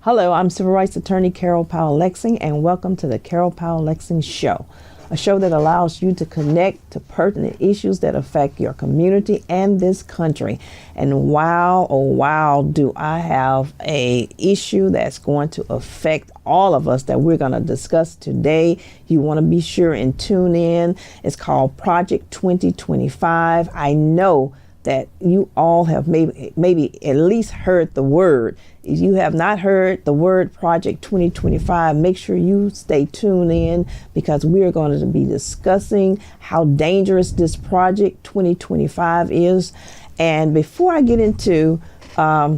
Hello, I'm Civil Rights Attorney Carol Powell-Lexing, and welcome to the Carol Powell-Lexing Show, a show that allows you to connect to pertinent issues that affect your community and this country. And wow, oh wow, do I have a issue that's going to affect all of us that we're going to discuss today. You want to be sure and tune in. It's called Project 2025. I know that you all have maybe at least heard the word. If you have not heard the word Project 2025, make sure you stay tuned in, because we are going to be discussing how dangerous this Project 2025 is. And before I get into our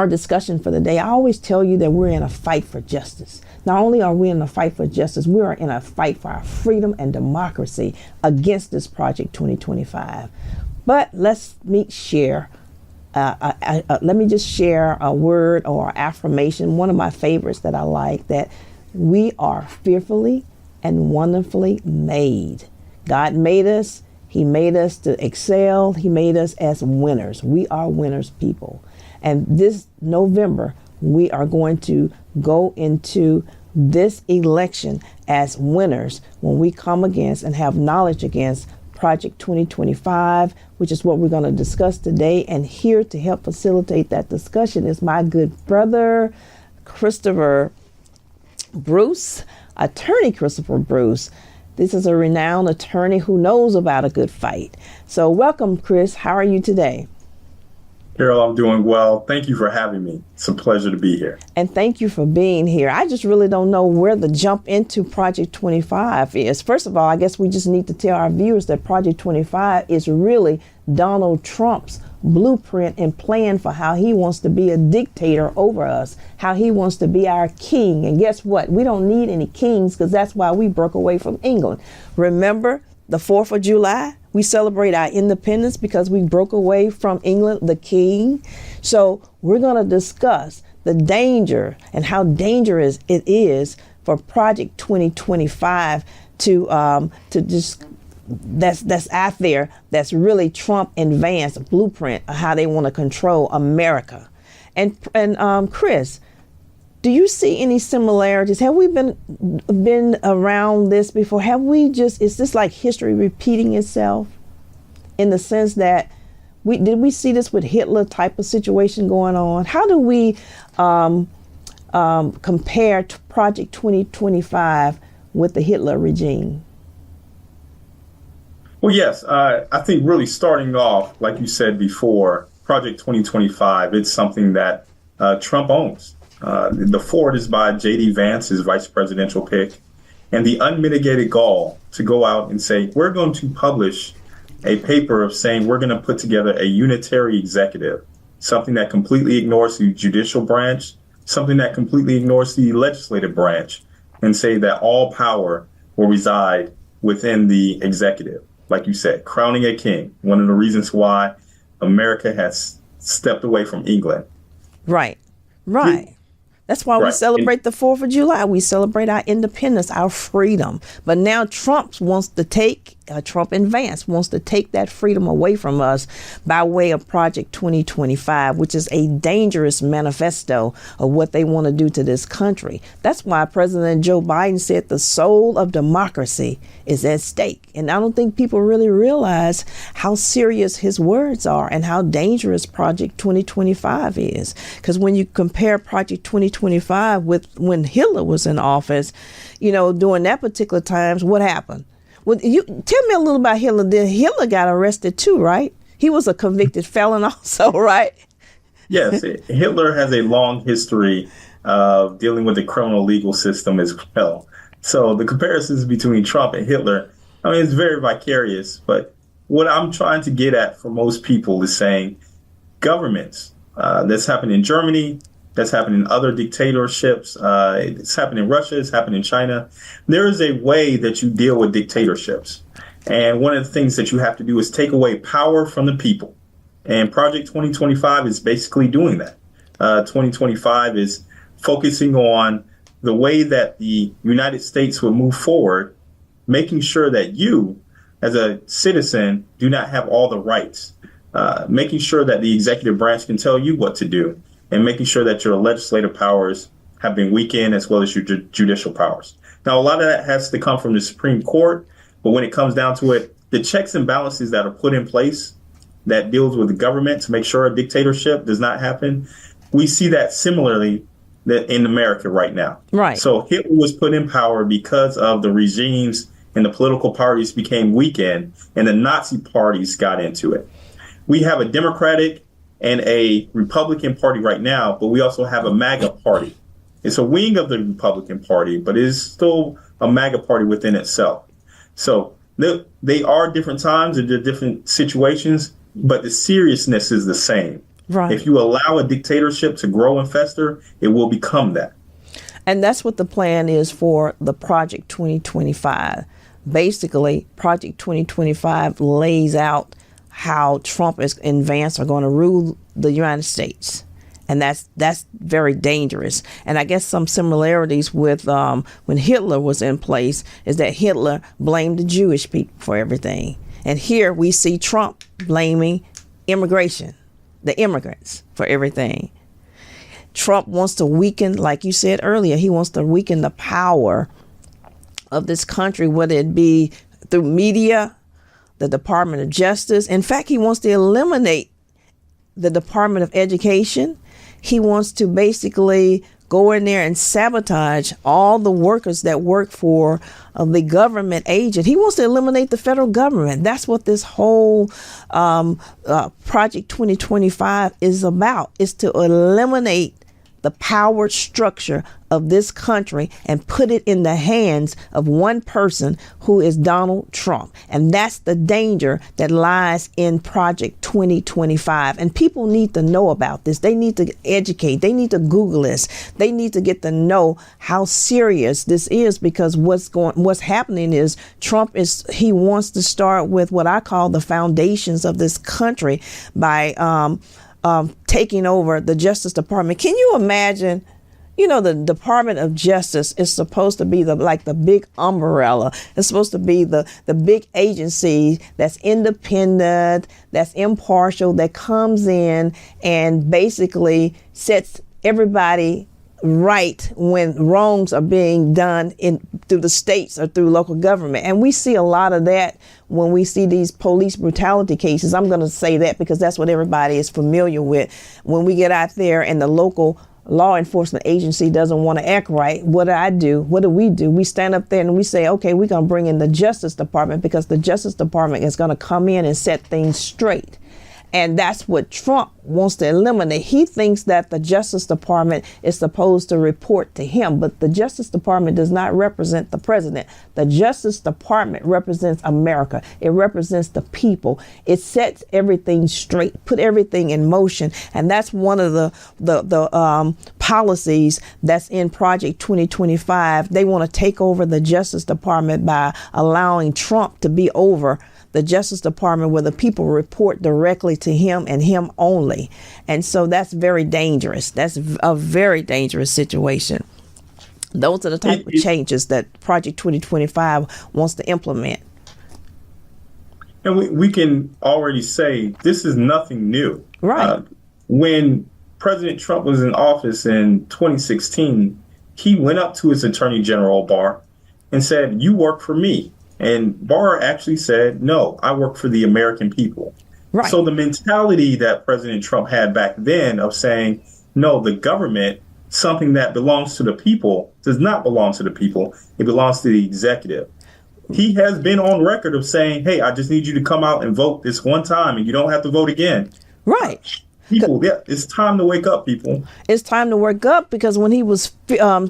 discussion for the day, I always tell you that we're in a fight for justice. Not only are we in a fight for justice, we are in a fight for our freedom and democracy against this Project 2025. But let me just share a word or affirmation, one of my favorites that I like, that we are fearfully and wonderfully made. God made us. He made us to excel. He made us as winners. We are winners people. And this November, we are going to go into this election as winners when we come against and have knowledge against Project 2025, which is what we're going to discuss today. And here to help facilitate that discussion is my good brother, Christopher Bruce, attorney Christopher Bruce. This is a renowned attorney who knows about a good fight. So welcome, Chris. How are you today? Carol, I'm doing well. Thank you for having me. It's a pleasure to be here. And thank you for being here. I just really don't know where the jump into Project 25 is. First of all, I guess we just need to tell our viewers that Project 25 is really Donald Trump's blueprint and plan for how he wants to be a dictator over us, how he wants to be our king. And guess what? We don't need any kings, because that's why we broke away from England. Remember the 4th of July? We celebrate our independence because we broke away from England, the king. So we're going to discuss the danger and how dangerous it is for Project 2025 to just that's out there. That's really Trump advanced blueprint of how they want to control America. And Chris, do you see any similarities? Have we been around this before? Is this like history repeating itself, in the sense that did we see this with Hitler type of situation going on? How do we compare to Project 2025 with the Hitler regime? Well, yes, I think really starting off, like you said before, Project 2025, it's something that Trump owns. The forward is by J.D. Vance, his vice presidential pick, and the unmitigated gall to go out and say, we're going to publish a paper of saying we're going to put together a unitary executive, something that completely ignores the judicial branch, something that completely ignores the legislative branch, and say that all power will reside within the executive. Like you said, crowning a king, one of the reasons why America has stepped away from England. Right. That's why we celebrate the 4th of July. We celebrate our independence, our freedom. But now Trump and Vance wants to take that freedom away from us by way of Project 2025, which is a dangerous manifesto of what they want to do to this country. That's why President Joe Biden said the soul of democracy is at stake. And I don't think people really realize how serious his words are and how dangerous Project 2025 is. Because when you compare Project 2025 with when Hitler was in office, during that particular times, what happened? Well, you tell me a little about Hitler. Hitler got arrested too, right? He was a convicted felon also, right? Yes, Hitler has a long history of dealing with the criminal legal system as well. So the comparisons between Trump and Hitler, it's very vicarious. But what I'm trying to get at for most people is saying governments, that's happened in Germany, that's happened in other dictatorships. It's happened in Russia. It's happened in China. There is a way that you deal with dictatorships. And one of the things that you have to do is take away power from the people. And Project 2025 is basically doing that. 2025 is focusing on the way that the United States will move forward, making sure that you, as a citizen, do not have all the rights, making sure that the executive branch can tell you what to do, and making sure that your legislative powers have been weakened as well as your judicial powers. Now, a lot of that has to come from the Supreme Court, but when it comes down to it, the checks and balances that are put in place that deals with the government to make sure a dictatorship does not happen, we see that similarly in America right now. Right. So Hitler was put in power because of the regimes and the political parties became weakened and the Nazi parties got into it. We have a Democratic and a Republican Party right now, but we also have a MAGA party. It's a wing of the Republican Party, but it is still a MAGA party within itself. So they are different times and different situations, but the seriousness is the same. Right. If you allow a dictatorship to grow and fester, it will become that. And that's what the plan is for the Project 2025. Basically, Project 2025 lays out how Trump and Vance are going to rule the United States. And that's very dangerous. And I guess some similarities with when Hitler was in place is that Hitler blamed the Jewish people for everything. And here we see Trump blaming immigration, the immigrants, for everything. Trump wants to weaken, like you said earlier, he wants to weaken the power of this country, whether it be through media, the Department of Justice. In fact, he wants to eliminate the Department of Education. He wants to basically go in there and sabotage all the workers that work for the government agent. He wants to eliminate the federal government. That's what this whole Project 2025 is about, is to eliminate the power structure of this country and put it in the hands of one person, who is Donald Trump. And that's the danger that lies in Project 2025. And people need to know about this. They need to educate. They need to Google this. They need to get to know how serious this is, because what's happening is he wants to start with what I call the foundations of this country by taking over the Justice Department. Can you imagine? You know, the Department of Justice is supposed to be the big umbrella. It's supposed to be the big agency that's independent, that's impartial, that comes in and basically sets everybody right when wrongs are being done through the states or through local government. And we see a lot of that when we see these police brutality cases. I'm going to say that because that's what everybody is familiar with. When we get out there and the local law enforcement agency doesn't want to act right, what do? What do? We stand up there and we say, okay, we're going to bring in the Justice Department, because the Justice Department is going to come in and set things straight. And that's what Trump wants to eliminate. He thinks that the Justice Department is supposed to report to him, but the Justice Department does not represent the president. The Justice Department represents America. It represents the people. It sets everything straight, put everything in motion. And that's one of the policies that's in Project 2025. They want to take over the Justice Department by allowing Trump to be over the Justice Department, where the people report directly to him and him only. And so that's very dangerous. That's a very dangerous situation. Those are the type of changes that Project 2025 wants to implement. And we can already say this is nothing new. Right. When President Trump was in office in 2016, he went up to his Attorney General Barr and said, "You work for me." And Barr actually said, "No, I work for the American people." Right. So the mentality that President Trump had back then of saying, no, the government, something that belongs to the people, does not belong to the people. It belongs to the executive. He has been on record of saying, hey, I just need you to come out and vote this one time and you don't have to vote again. Right. People, yeah, it's time to wake up, people. It's time to wake up, because when he was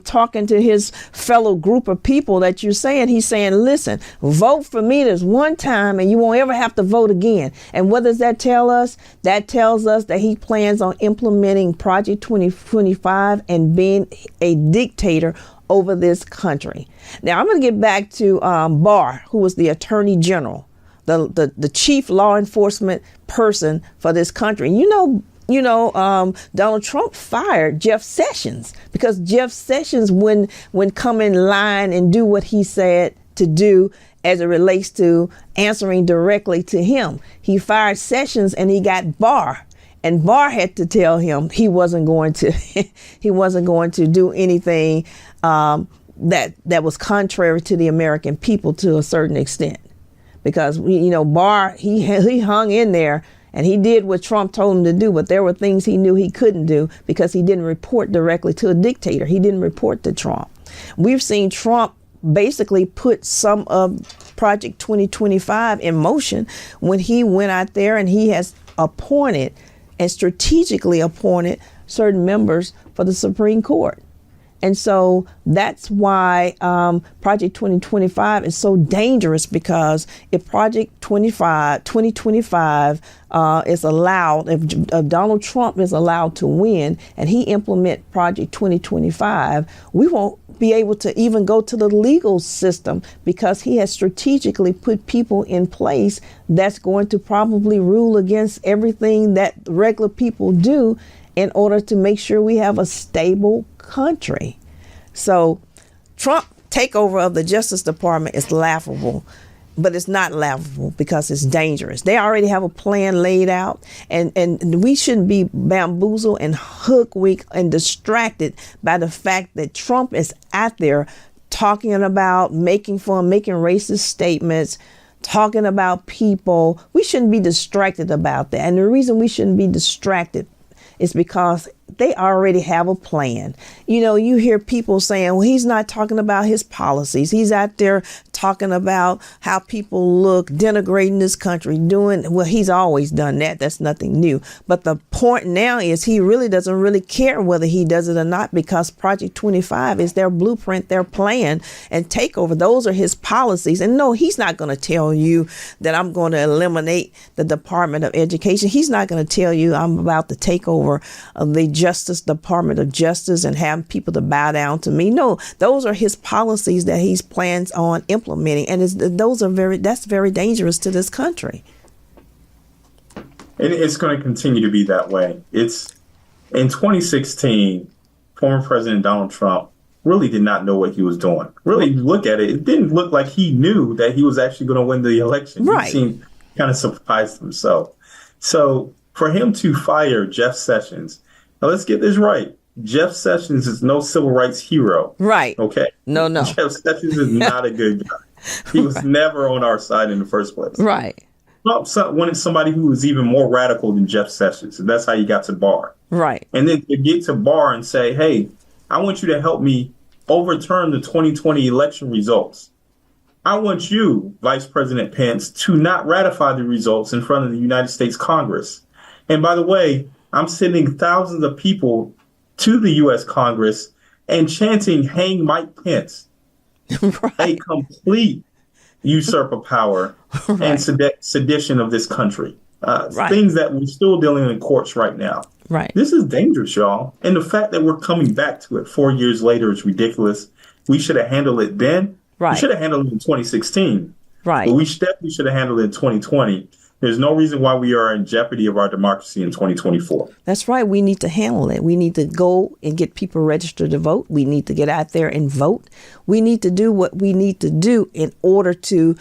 talking to his fellow group of people that you're saying, he's saying, listen, vote for me this one time and you won't ever have to vote again. And what does that tell us? That tells us that he plans on implementing Project 2025 and being a dictator over this country. Now, I'm going to get back to Barr, who was the Attorney General, the chief law enforcement person for this country. Donald Trump fired Jeff Sessions because Jeff Sessions wouldn't come in line and do what he said to do as it relates to answering directly to him. He fired Sessions and he got Barr. And Barr had to tell him he wasn't going to he wasn't going to do anything that was contrary to the American people to a certain extent, because Barr he hung in there and he did what Trump told him to do, but there were things he knew he couldn't do because he didn't report directly to a dictator. He didn't report to Trump. We've seen Trump basically put some of Project 2025 in motion when he went out there and he has appointed and strategically appointed certain members for the Supreme Court. And so that's why Project 2025 is so dangerous, because if Project 2025 is allowed, if Donald Trump is allowed to win and he implement Project 2025, we won't be able to even go to the legal system, because he has strategically put people in place that's going to probably rule against everything that regular people do in order to make sure we have a stable country. So Trump takeover of the Justice Department is laughable, but it's not laughable because it's dangerous. They already have a plan laid out, and we shouldn't be bamboozled and hoodwinked and distracted by the fact that Trump is out there talking about making racist statements, talking about people. We shouldn't be distracted about that. And the reason we shouldn't be distracted is because they already have a plan. You hear people saying, well, he's not talking about his policies. He's out there talking about how people look, denigrating this country, he's always done that. That's nothing new. But the point now is he really doesn't really care whether he does it or not, because Project 25 is their blueprint, their plan, and takeover. Those are his policies. And no, he's not going to tell you that I'm going to eliminate the Department of Education. He's not going to tell you I'm about to take over the Department of Justice and have people to bow down to me. No, those are his policies that he plans on implementing, and that's very dangerous to this country. And it's going to continue to be that way. It's in 2016, former President Donald Trump really did not know what he was doing. Really, look at it. It didn't look like he knew that he was actually going to win the election. Right. He seemed kind of surprised himself. So for him to fire Jeff Sessions, now let's get this right. Jeff Sessions is no civil rights hero. Right. Okay. No. Jeff Sessions is not a good guy. He was never on our side in the first place. Right. Trump wanted somebody who was even more radical than Jeff Sessions, and that's how you got to Barr. Right. And then to get to Barr and say, hey, I want you to help me overturn the 2020 election results. I want you, Vice President Pence, to not ratify the results in front of the United States Congress. And by the way, I'm sending thousands of people to the U.S. Congress and chanting, hang Mike Pence. Right. A complete usurper power and sedition of this country. Things that we're still dealing in courts right now. Right. This is dangerous, y'all. And the fact that we're coming back to it 4 years later is ridiculous. We should have handled it then. Right. We should have handled it in 2016. Right. But we definitely should have handled it in 2020. There's no reason why we are in jeopardy of our democracy in 2024. That's right. We need to handle it. We need to go and get people registered to vote. We need to get out there and vote. We need to do what we need to do in order to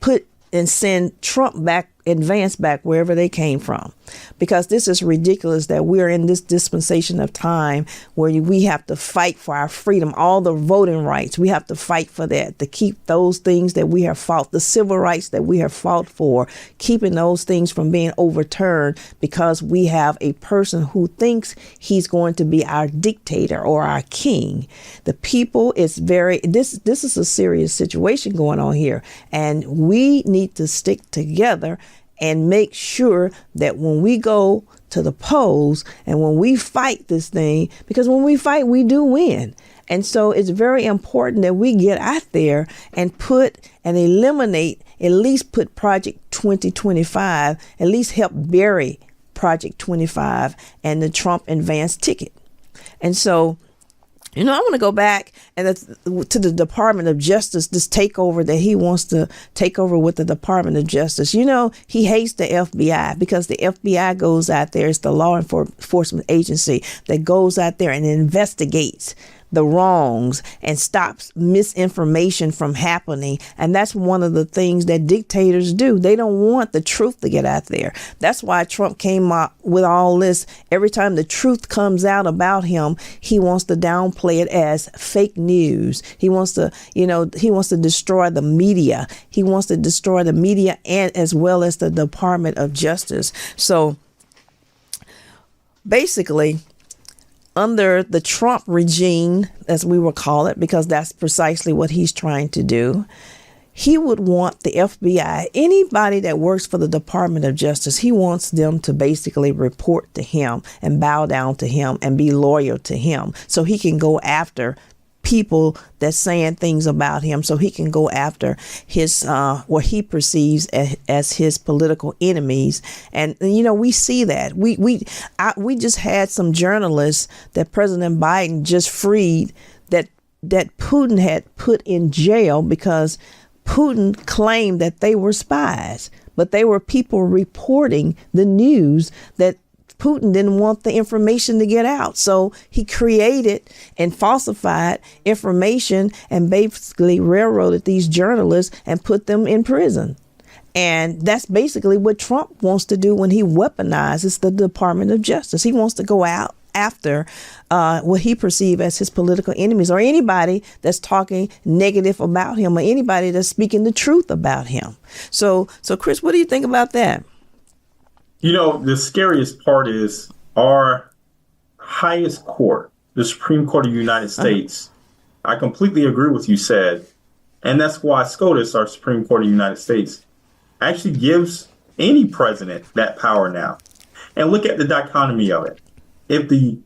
put and send Trump back, advance back wherever they came from. Because this is ridiculous that we're in this dispensation of time where we have to fight for our freedom, all the voting rights. We have to fight for that, to keep those things that we have fought, the civil rights that we have fought for, keeping those things from being overturned because we have a person who thinks he's going to be our dictator or our king. The people is this is a serious situation going on here, and we need to stick together and make sure that when we go to the polls and when we fight this thing, because when we fight, we do win. And so it's very important that we get out there and eliminate, at least put Project 2025, at least help bury Project 25 and the Trump advance ticket. And so, I want to go back to the Department of Justice, this takeover that he wants to take over with the Department of Justice. He hates the FBI because the FBI goes out there. It's the law enforcement agency that goes out there and investigates the wrongs and stops misinformation from happening. And that's one of the things that dictators do. They don't want the truth to get out there. That's why Trump came up with all this. Every time the truth comes out about him, he wants to downplay it as fake news. He wants to, he wants to destroy the media. He wants to destroy the media and as well as the Department of Justice. So basically, under the Trump regime, as we will call it, because that's precisely what he's trying to do, he would want the FBI, anybody that works for the Department of Justice, he wants them to basically report to him and bow down to him and be loyal to him so he can go after people that's saying things about him, so he can go after his what he perceives as his political enemies. And we see that we just had some journalists that President Biden just freed that Putin had put in jail because Putin claimed that they were spies, but they were people reporting the news that Putin didn't want the information to get out. So he created and falsified information and basically railroaded these journalists and put them in prison. And that's basically what Trump wants to do when he weaponizes the Department of Justice. He wants to go out after what he perceives as his political enemies or anybody that's talking negative about him or anybody that's speaking the truth about him. So Chris, what do you think about that? The scariest part is our highest court, the Supreme Court of the United States. I completely agree with you said, and that's why SCOTUS, our Supreme Court of the United States, actually gives any president that power now. And look at the dichotomy of it. If the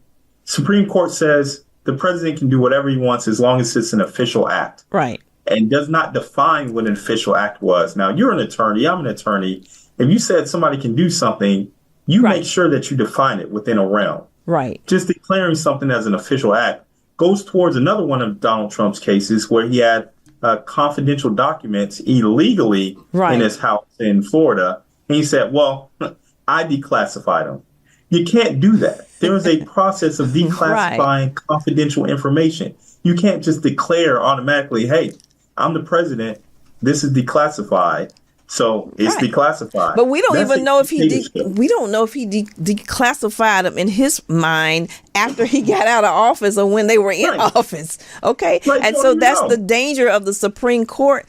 Supreme Court says the president can do whatever he wants as long as it's an official act, right, and does not define what an official act was. Now, you're an attorney, I'm an attorney. If you said somebody can do something, you make sure that you define it within a realm. Right. Just declaring something as an official act goes towards another one of Donald Trump's cases where he had confidential documents illegally in his house in Florida. And he said, well, I declassified them. You can't do that. There is a process of declassifying confidential information. You can't just declare automatically, hey, I'm the president. This is declassified. So it's declassified. But we don't even know if he declassified them in his mind after he got out of office or when they were in office. Okay. And so that's the danger of the Supreme Court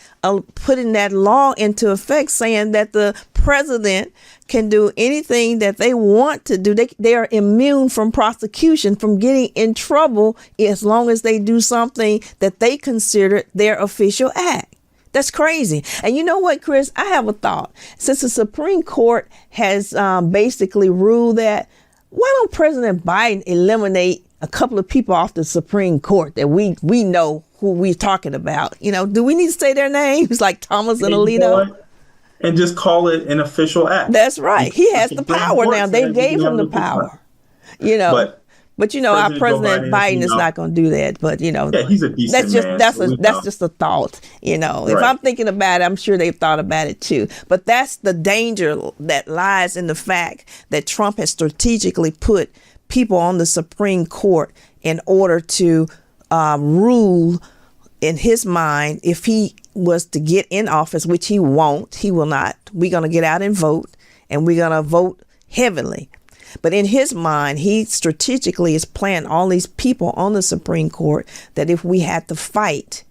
putting that law into effect, saying that the president can do anything that they want to do. They are immune from prosecution, from getting in trouble as long as they do something that they consider their official act. That's crazy. And you know what, Chris? I have a thought. Since the Supreme Court has basically ruled that, why don't President Biden eliminate a couple of people off the Supreme Court that we know who we're talking about? Do we need to say their names like Thomas and Alito? And just call it an official act. That's right. He has the power now. They gave him the power. But our President Biden is not going to do that. But he's a decent man. That's just a thought. If I'm thinking about it, I'm sure they've thought about it too. But that's the danger that lies in the fact that Trump has strategically put people on the Supreme Court in order to rule in his mind. If he was to get in office, which he won't, he will not. We're going to get out and vote, and we're going to vote heavily. But in his mind, he strategically is planning all these people on the Supreme Court that if we had to fight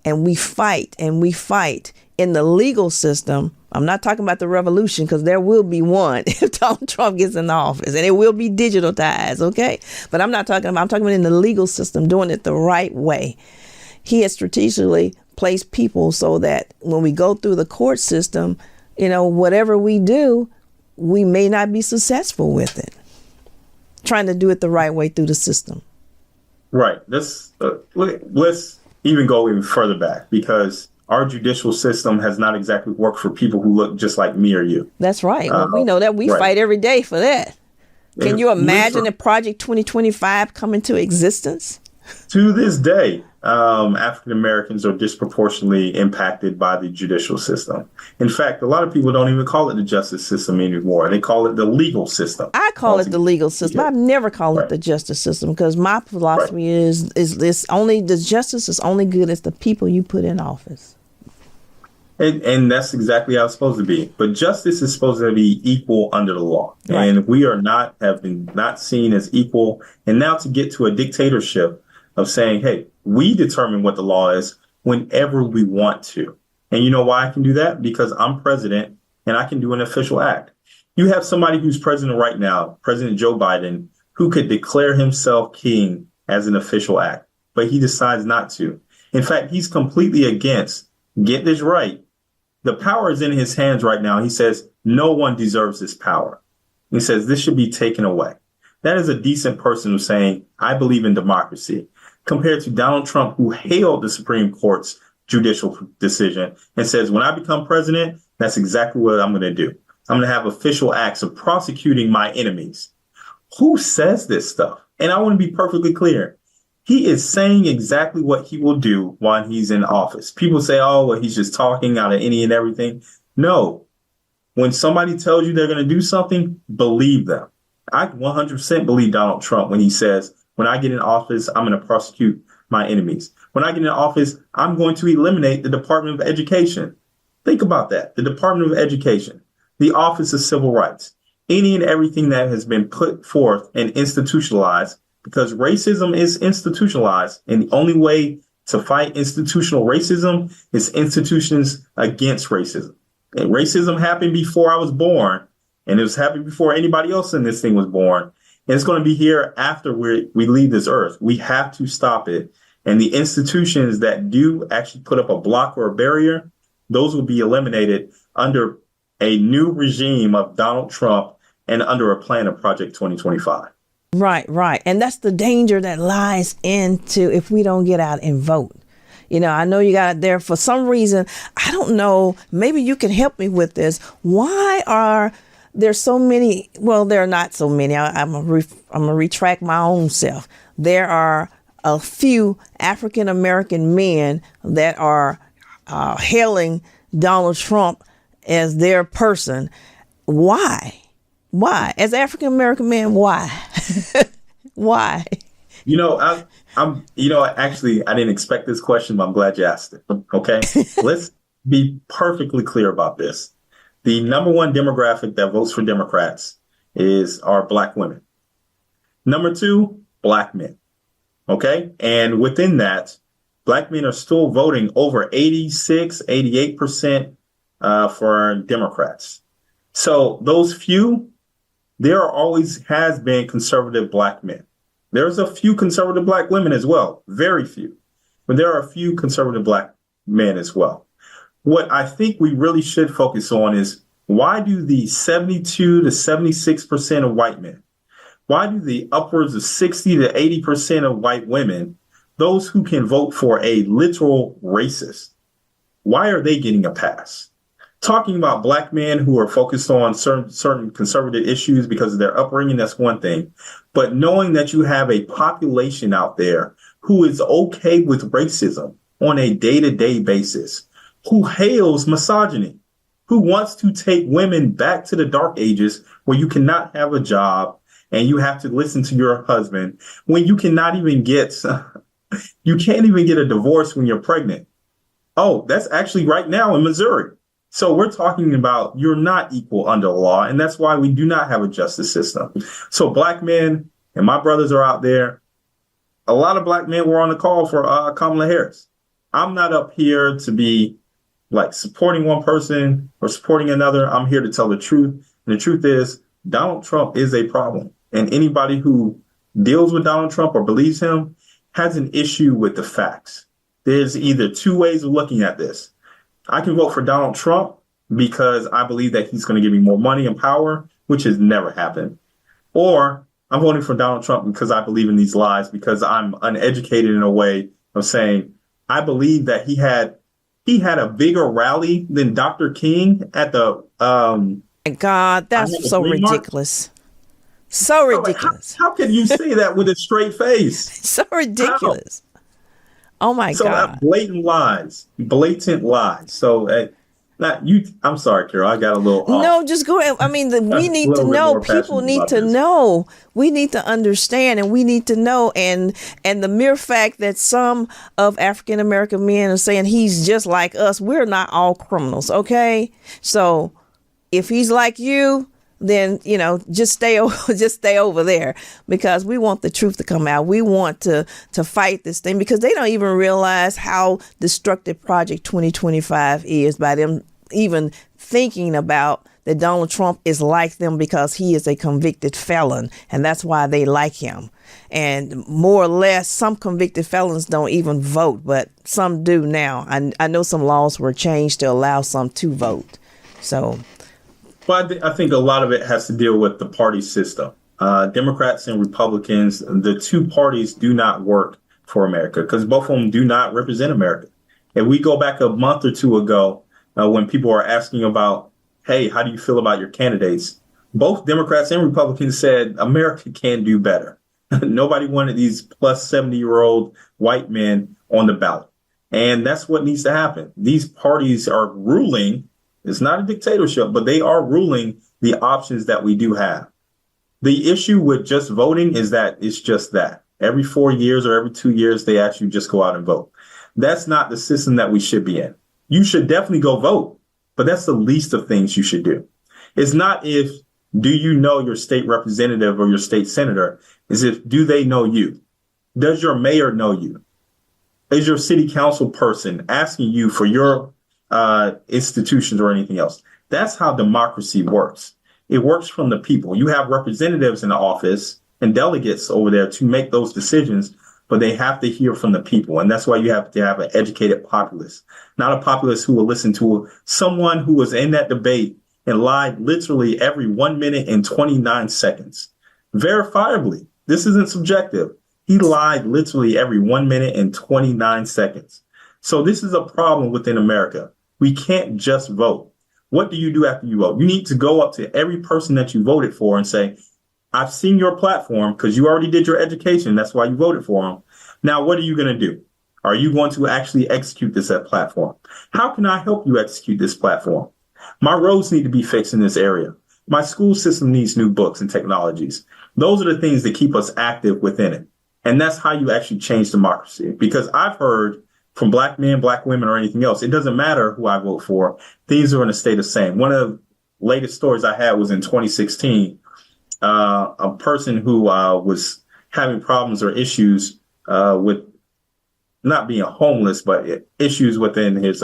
and we fight and we fight in the legal system, I'm not talking about the revolution because there will be one if Donald Trump gets in office and it will be digitalized. OK, but I'm talking about in the legal system, doing it the right way. He has strategically placed people so that when we go through the court system, whatever we do, we may not be successful with it, trying to do it the right way through the system. Right. Let's even go even further back, because our judicial system has not exactly worked for people who look just like me or you. That's right. Well, we know that. We fight every day for that. Can you imagine if Project 2025 come into existence? To this day, African Americans are disproportionately impacted by the judicial system. In fact, a lot of people don't even call it the justice system anymore. They call it the legal system. I call it the legal system. I've never called it Right. the justice system because my Right. philosophy is this: only the justice is only good as the people you put in office. And that's exactly how it's supposed to be. But justice is supposed to be equal under the law. Right. And we are not, have been not seen as equal. And now to get to a dictatorship of saying, hey, we determine what the law is whenever we want to. And you know why I can do that? Because I'm president and I can do an official act. You have somebody who's president right now, President Joe Biden, who could declare himself king as an official act, but he decides not to. In fact, he's completely against, get this right, the power is in his hands right now. He says, no one deserves this power. He says, this should be taken away. That is a decent person who's saying, I believe in democracy, compared to Donald Trump, who hailed the Supreme Court's judicial decision and says, when I become president, that's exactly what I'm going to do. I'm going to have official acts of prosecuting my enemies. Who says this stuff? And I want to be perfectly clear. He is saying exactly what he will do while he's in office. People say, oh, well, he's just talking out of any and everything. No. When somebody tells you they're going to do something, believe them. I 100% believe Donald Trump when he says, when I get in office, I'm going to prosecute my enemies. When I get in office, I'm going to eliminate the Department of Education. Think about that. The Department of Education, the Office of Civil Rights, any and everything that has been put forth and institutionalized, because racism is institutionalized. And the only way to fight institutional racism is institutions against racism. And racism happened before I was born, and it was happening before anybody else in this thing was born. And it's going to be here after we leave this earth. We have to stop it. And the institutions that do actually put up a block or a barrier, those will be eliminated under a new regime of Donald Trump and under a plan of Project 2025. Right, right. And that's the danger that lies into if we don't get out and vote. You know, I know you got there for some reason. I don't know. Maybe you can help me with this. Why are there so many? Well, there are not so many. I'm going to retract my own self. There are a few African American men that are hailing Donald Trump as their person. Why? Why? As African American men, why? Why? You know, actually, I didn't expect this question, but I'm glad you asked it. Okay. Let's be perfectly clear about this. The number one demographic that votes for Democrats are Black women. Number two, Black men. Okay. And within that, Black men are still voting over 88% for Democrats. So those few, there always has been conservative Black men. There's a few conservative Black women as well, very few, but there are a few conservative Black men as well. What I think we really should focus on is, why do the 72 to 76% of white men, why do the upwards of 60 to 80% of white women, those who can vote for a literal racist, why are they getting a pass? Talking about Black men who are focused on certain conservative issues because of their upbringing, that's one thing. But knowing that you have a population out there who is okay with racism on a day-to-day basis, who hails misogyny, who wants to take women back to the dark ages where you cannot have a job and you have to listen to your husband, when you cannot even you can't even get a divorce when you're pregnant. Oh, that's actually right now in Missouri. So we're talking about you're not equal under the law, and that's why we do not have a justice system. So Black men, and my brothers are out there, a lot of Black men were on the call for Kamala Harris. I'm not up here to be like supporting one person or supporting another. I'm here to tell the truth. And the truth is, Donald Trump is a problem. And anybody who deals with Donald Trump or believes him has an issue with the facts. There's either two ways of looking at this. I can vote for Donald Trump because I believe that he's going to give me more money and power, which has never happened. Or I'm voting for Donald Trump because I believe in these lies, because I'm uneducated in a way of saying, I believe that he had a bigger rally than Dr. King at the God, that's so ridiculous. So ridiculous. How can you say that with a straight face? So ridiculous. Oh my So God. blatant lies. So not you. I'm sorry, Carol. I got a little No, off, just go ahead. I mean, we a need to little bit know. more People passionate need about to this. know. We need to understand, and we need to know. And the mere fact that some of African American men are saying he's just like us, we're not all criminals, okay? So if he's like you, then just just stay over there, because we want the truth to come out. We want to fight this thing, because they don't even realize how destructive Project 2025 is by them even thinking about that Donald Trump is like them, because he is a convicted felon, and that's why they like him. And more or less, some convicted felons don't even vote, but some do now. I know some laws were changed to allow some to vote. So Well, I think a lot of it has to deal with the party system. Democrats and Republicans, the two parties do not work for America, because both of them do not represent America. If we go back a month or two ago, when people are asking about, hey, how do you feel about your candidates? Both Democrats and Republicans said America can do better. Nobody wanted these plus 70-year-old white men on the ballot. And that's what needs to happen. These parties are ruling. It's not a dictatorship, but they are ruling the options that we do have. The issue with just voting is that it's just that. Every 4 years or every 2 years, they actually just go out and vote. That's not the system that we should be in. You should definitely go vote, but that's the least of things you should do. It's not if, do you know your state representative or your state senator? It's if, do they know you? Does your mayor know you? Is your city council person asking you for your institutions or anything else? That's how democracy works. It works from the people. You have representatives in the office and delegates over there to make those decisions, but they have to hear from the people. And that's why you have to have an educated populace, not a populace who will listen to someone who was in that debate and lied literally every 1 minute and 29 seconds. Verifiably, this isn't subjective. He lied literally every 1 minute and 29 seconds. So this is a problem within America. We can't just vote. What do you do after you vote? You need to go up to every person that you voted for and say, I've seen your platform, because you already did your education. That's why you voted for them. Now, what are you going to do? Are you going to actually execute this platform? How can I help you execute this platform? My roads need to be fixed in this area. My school system needs new books and technologies. Those are the things that keep us active within it. And that's how you actually change democracy. Because I've heard from black men, black women, or anything else, it doesn't matter who I vote for. Things are going to stay the same. One of the latest stories I had was in 2016. A person who was having problems or issues with not being homeless, but issues within his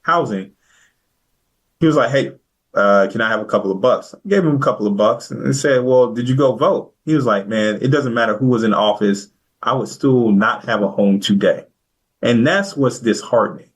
housing. He was like, hey, can I have a couple of bucks? I gave him a couple of bucks and said, well, did you go vote? He was like, man, it doesn't matter who was in office. I would still not have a home today. And that's what's disheartening.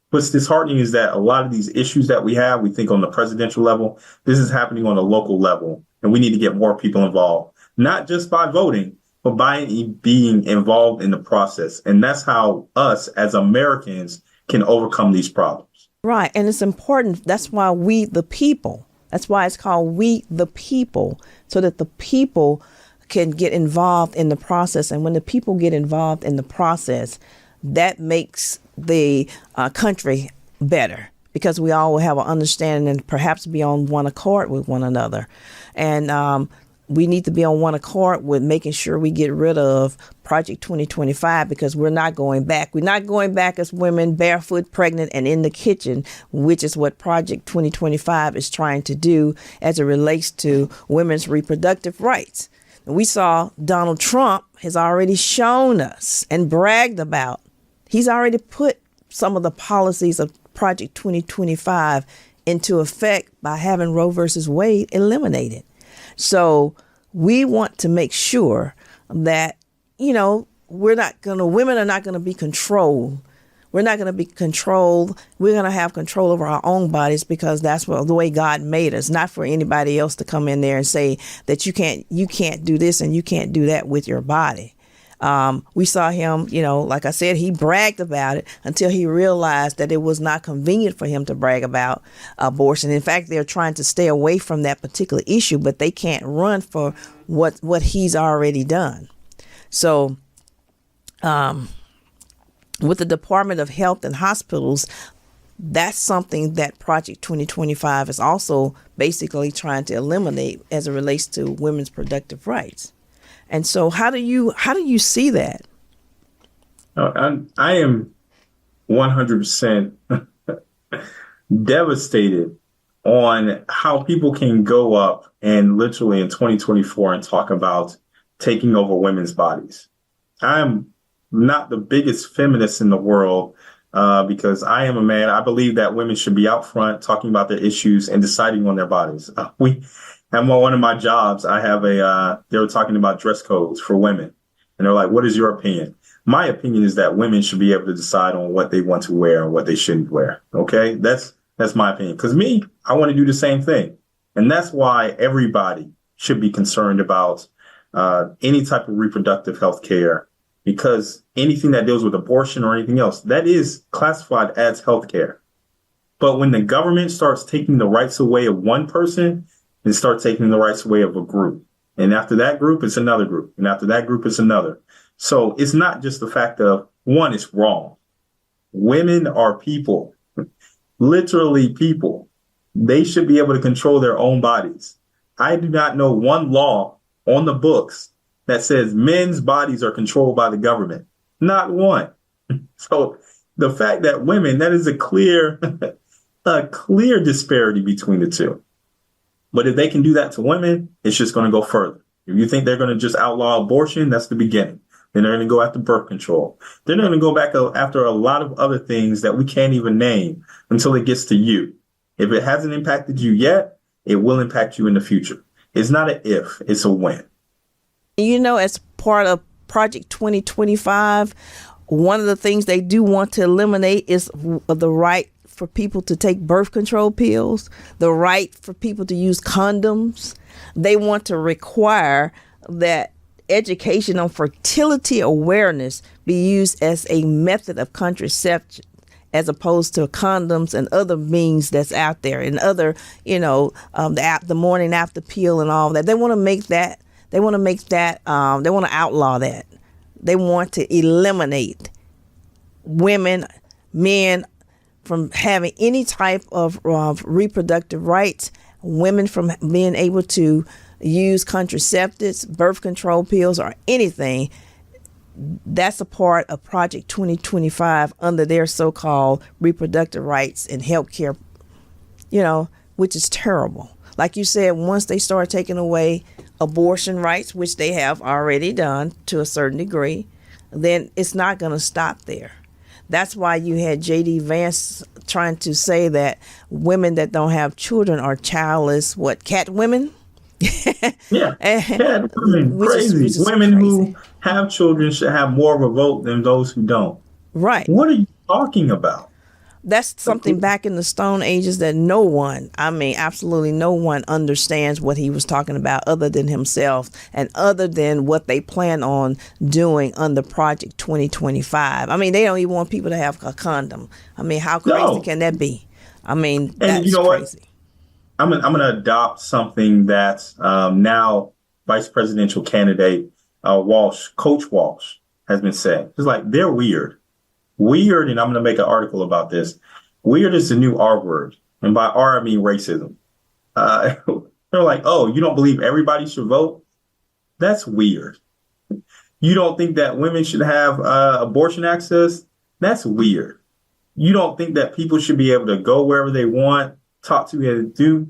What's disheartening is that a lot of these issues that we have, we think on the presidential level, this is happening on a local level. And we need to get more people involved, not just by voting, but by being involved in the process. And that's how us as Americans can overcome these problems. right, and it's important. That's why we the people. That's why it's called We the People, so that the people can get involved in the process. And when the people get involved in the process, that makes the country better, because we all will have an understanding and perhaps be on one accord with one another. And we need to be on one accord with making sure we get rid of Project 2025, because we're not going back. We're not going back as women, barefoot, pregnant, and in the kitchen, which is what Project 2025 is trying to do as it relates to women's reproductive rights. And we saw Donald Trump has already shown us and bragged about. He's already put some of the policies of Project 2025 into effect by having Roe versus Wade eliminated. So we want to make sure that, women are not going to be controlled. We're not going to be controlled. We're going to have control over our own bodies, because that's the way God made us, not for anybody else to come in there and say that you can't do this and you can't do that with your body. We saw him, like I said, he bragged about it until he realized that it was not convenient for him to brag about abortion. In fact, they're trying to stay away from that particular issue, but they can't run for what he's already done. So with the Department of Health and Hospitals, that's something that Project 2025 is also basically trying to eliminate as it relates to women's productive rights. And so how do you see that? I am 100% devastated on how people can go up and literally in 2024 and talk about taking over women's bodies. I'm not the biggest feminist in the world because I am a man. I believe that women should be out front talking about their issues and deciding on their bodies. At one of my jobs, I have they were talking about dress codes for women. And they're like, what is your opinion? My opinion is that women should be able to decide on what they want to wear and what they shouldn't wear. OK, that's my opinion. Because I want to do the same thing. And that's why everybody should be concerned about any type of reproductive health care, because anything that deals with abortion or anything else, that is classified as health care. But when the government starts taking the rights away of one person, and start taking the rights away of a group. And after that group, it's another group. And after that group, it's another. So it's not just the fact of, one, it's wrong. Women are people, literally people. They should be able to control their own bodies. I do not know one law on the books that says men's bodies are controlled by the government. Not one. So the fact that women, that is a clear disparity between the two. But if they can do that to women, it's just going to go further. If you think they're going to just outlaw abortion, that's the beginning. Then they're going to go after birth control. Then they're going to go back after a lot of other things that we can't even name until it gets to you. If it hasn't impacted you yet, it will impact you in the future. It's not an if, it's a when. You know, as part of Project 2025, one of the things they do want to eliminate is the right for people to take birth control pills, the right for people to use condoms. They want to require that education on fertility awareness be used as a method of contraception, as opposed to condoms and other means that's out there, and other, the morning after pill and all that. They want to outlaw that. They want to eliminate women, men, from having any type of reproductive rights, women from being able to use contraceptives, birth control pills, or anything. That's a part of Project 2025 under their so-called reproductive rights and healthcare, which is terrible. Like you said, once they start taking away abortion rights, which they have already done to a certain degree, then it's not going to stop there. That's why you had J.D. Vance trying to say that women that don't have children are childless, cat women? Yeah, cat women, crazy. Women who have children should have more of a vote than those who don't. Right. What are you talking about? That's something back in the Stone Ages that absolutely no one understands what he was talking about other than himself and other than what they plan on doing under Project 2025. They don't even want people to have a condom. How crazy can that be? That's crazy. I'm going to adopt something that now Vice Presidential candidate Coach Walsh has been saying. It's like, they're weird. Weird, and I'm going to make an article about this. Weird is the new R word. And by R, I mean racism. They're like, oh, you don't believe everybody should vote? That's weird. You don't think that women should have abortion access? That's weird. You don't think that people should be able to go wherever they want, talk to and do,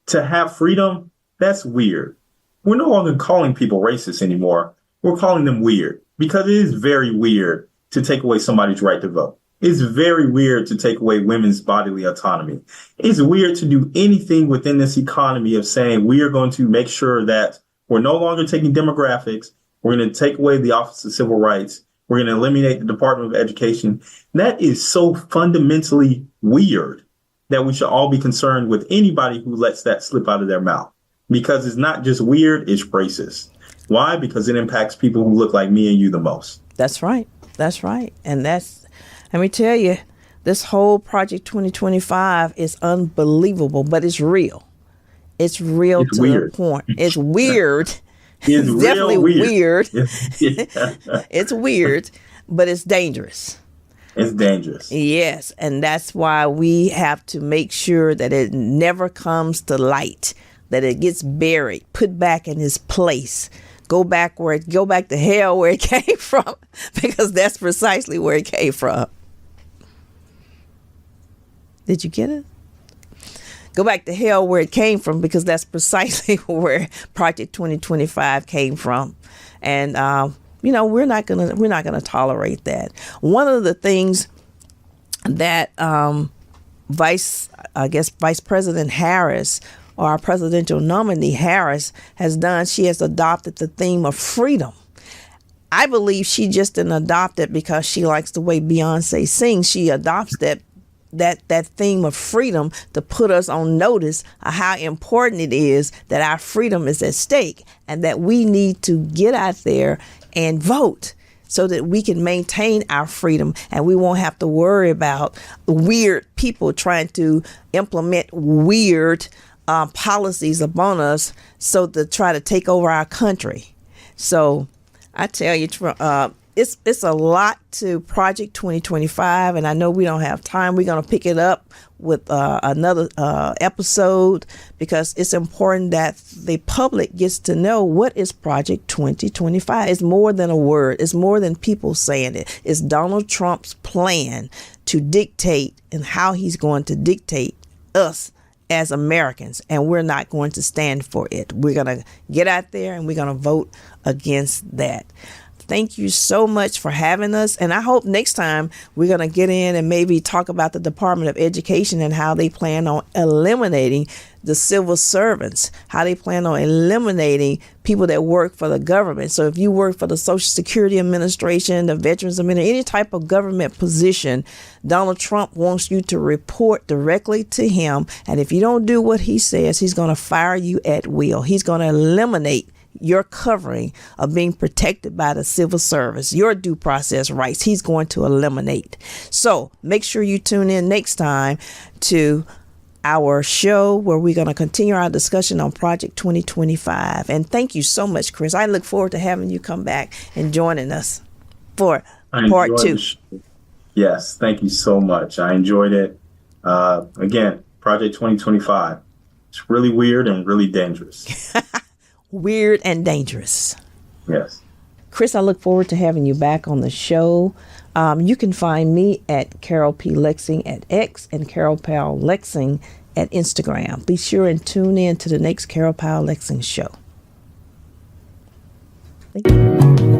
to have freedom? That's weird. We're no longer calling people racist anymore. We're calling them weird, because it is very weird to take away somebody's right to vote. It's very weird to take away women's bodily autonomy. It's weird to do anything within this economy of saying we are going to make sure that we're no longer taking demographics. We're going to take away the Office of Civil Rights. We're going to eliminate the Department of Education. That is so fundamentally weird that we should all be concerned with anybody who lets that slip out of their mouth, because it's not just weird, it's racist. Why? Because it impacts people who look like me and you the most. That's right. That's right. And let me tell you, this whole Project 2025 is unbelievable, but it's real. It's real to the point. It's weird. It's definitely weird. It's weird, but it's dangerous. It's dangerous. Yes, and that's why we have to make sure that it never comes to light, that it gets buried, put back in its place, go back to hell where it came from, because that's precisely where it came from. Did you get it? Go back to hell where it came from, because that's precisely where Project 2025 came from. And we're not gonna tolerate that. One of the things that Vice President Harris, or our presidential nominee Harris, has done, she has adopted the theme of freedom. I believe she just didn't adopt it because she likes the way Beyonce sings. She adopts that theme of freedom to put us on notice of how important it is that our freedom is at stake, and that we need to get out there and vote so that we can maintain our freedom, and we won't have to worry about weird people trying to implement weird policies upon us so to try to take over our country. So I tell you, it's a lot to Project 2025, and I know we don't have time. We're going to pick it up with another episode, because it's important that the public gets to know what is Project 2025. It's more than a word. It's more than people saying it. It's Donald Trump's plan to dictate, and how he's going to dictate us as Americans, and we're not going to stand for it. We're going to get out there and we're going to vote against that. Thank you so much for having us. And I hope next time we're going to get in and maybe talk about the Department of Education and how they plan on eliminating the civil servants, how they plan on eliminating people that work for the government. So if you work for the Social Security Administration, the Veterans Administration, any type of government position, Donald Trump wants you to report directly to him. And if you don't do what he says, he's going to fire you at will. He's going to eliminate your covering of being protected by the civil service, your due process rights. He's going to eliminate. So make sure you tune in next time to our show, where we're going to continue our discussion on Project 2025. And thank you so much, Chris. I look forward to having you come back and joining us for part 2. Yes, thank you so much. I enjoyed it. Again, Project 2025. It's really weird and really dangerous. Weird and dangerous. Yes. Chris, I look forward to having you back on the show. You can find me at Carol P. Lexing at X and Carol Powell Lexing at Instagram. Be sure and tune in to the next Carol Powell Lexing show. Thank you.